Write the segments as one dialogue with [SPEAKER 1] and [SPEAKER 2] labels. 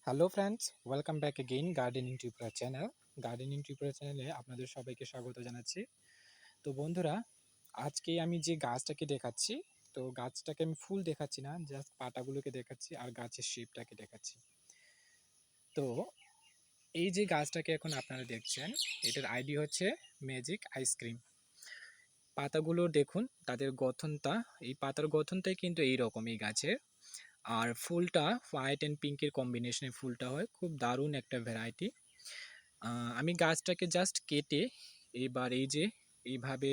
[SPEAKER 1] Hello friends, welcome back again gardening tutorial channel. Gardening tutorial চ্যানেলে আপনাদের সবাইকে স্বাগত জানাচ্ছি। তো বন্ধুরা, আজকে আমি যে গাছটাকে দেখাচ্ছি, তো গাছটাকে আমি ফুল দেখাচ্ছি না, জাস্ট পাতাগুলোকে দেখাচ্ছি আর গাছের শেপটাকে দেখাচ্ছি। তো এই যে গাছটাকে এখন আপনারা দেখছেন, এটার আইডি হচ্ছে ম্যাজিক আইসক্রিম। পাতাগুলো দেখুন, তাদের গঠনটা, এই পাতার গঠনটাই কিন্তু এইরকম এই গাছের। আর ফুলটা হোয়াইট অ্যান্ড পিঙ্কের কম্বিনেশনে ফুলটা হয়, খুব দারুণ একটা ভ্যারাইটি। আমি গাছটাকে জাস্ট কেটে এবার এই যে এইভাবে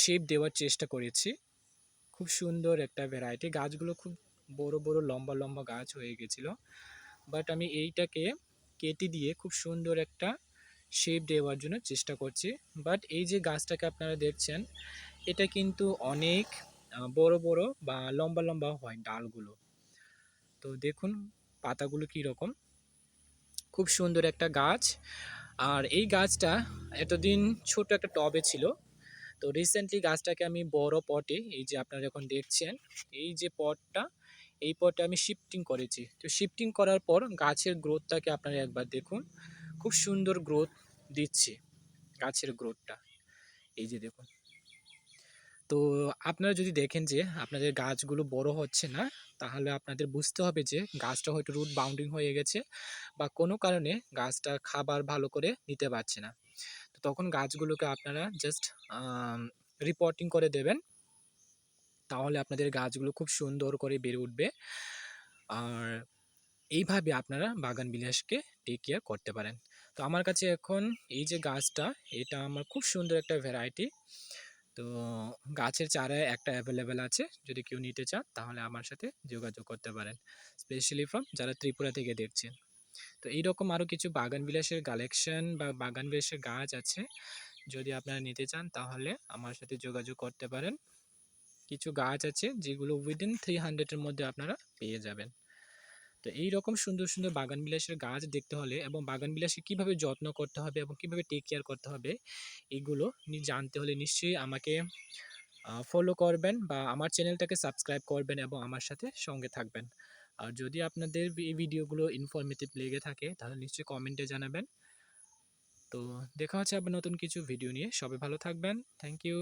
[SPEAKER 1] শেপ দেওয়ার চেষ্টা করেছি। খুব সুন্দর একটা ভ্যারাইটি, গাছগুলো খুব বড় বড় লম্বা লম্বা গাছ হয়ে গেছিলো, বাট আমি এইটাকে কেটে দিয়ে খুব সুন্দর একটা শেপ দেওয়ার জন্য চেষ্টা করছি। বাট এই যে গাছটাকে আপনারা দেখছেন, এটা কিন্তু অনেক বড় বড় বা লম্বা লম্বা হয় ডালগুলো। তো দেখুন পাতাগুলো কীরকম, খুব সুন্দর একটা গাছ। আর এই গাছটা এতদিন ছোট একটা টবে ছিল, তো রিসেন্টলি গাছটাকে আমি বড় পটে, এই যে আপনারা এখন দেখছেন এই যে পটটা, এই পটে আমি শিফটিং করেছি। তো শিফটিং করার পর গাছের গ্রোথটাকে আপনারা একবার দেখুন, খুব সুন্দর গ্রোথ দিচ্ছে গাছের গ্রোথটা, এই যে দেখুন। তো আপনারা যদি দেখেন যে আপনাদের গাছগুলো বড় হচ্ছে না, তাহলে আপনাদের বুঝতে হবে যে গাছটা হয়তো রুট বাউন্ডিং হয়ে গেছে বা কোনো কারণে গাছটা খাবার ভালো করে নিতে পারছে না। তো তখন গাছগুলোকে আপনারা জাস্ট রিপোর্টিং করে দেবেন, তাহলে আপনাদের গাছগুলো খুব সুন্দর করে বেড়ে উঠবে। আর এইভাবে আপনারা বাগান বিলাসকে টেক কেয়ার করতে পারেন। তো আমার কাছে এখন এই যে গাছটা, এটা আমার খুব সুন্দর একটা ভ্যারাইটি। তো গাছের চারায় একটা অ্যাভেলেবেল আছে, যদি কেউ নিতে চান তাহলে আমার সাথে যোগাযোগ করতে পারেন, স্পেশালি ফ্রম যারা ত্রিপুরা থেকে দেখছেন। তো এইরকম আরও কিছু বাগান বিলাসের কালেকশন বা বাগান বিলাসের গাছ আছে, যদি আপনারা নিতে চান তাহলে আমার সাথে যোগাযোগ করতে পারেন। কিছু গাছ আছে যেগুলো উইদিন 300-এর মধ্যে আপনারা পেয়ে যাবেন। তো এই রকম সুন্দর সুন্দর বাগান বিলাসের গাছ দেখতে হলে এবং বাগান বিলাসে কীভাবে যত্ন করতে হবে এবং কীভাবে টেক কেয়ার করতে হবে, এগুলো জানতে হলে নিশ্চয়ই আমাকে ফলো করবেন বা আমার চ্যানেলটাকে সাবস্ক্রাইব করবেন এবং আমার সাথে সঙ্গে থাকবেন। আর যদি আপনাদের এই ভিডিওগুলো ইনফরমেটিভ লেগে থাকে তাহলে নিশ্চয়ই কমেন্টে জানাবেন। তো দেখা হচ্ছে আবার নতুন কিছু ভিডিও নিয়ে, সবাই ভালো থাকবেন। Thank you.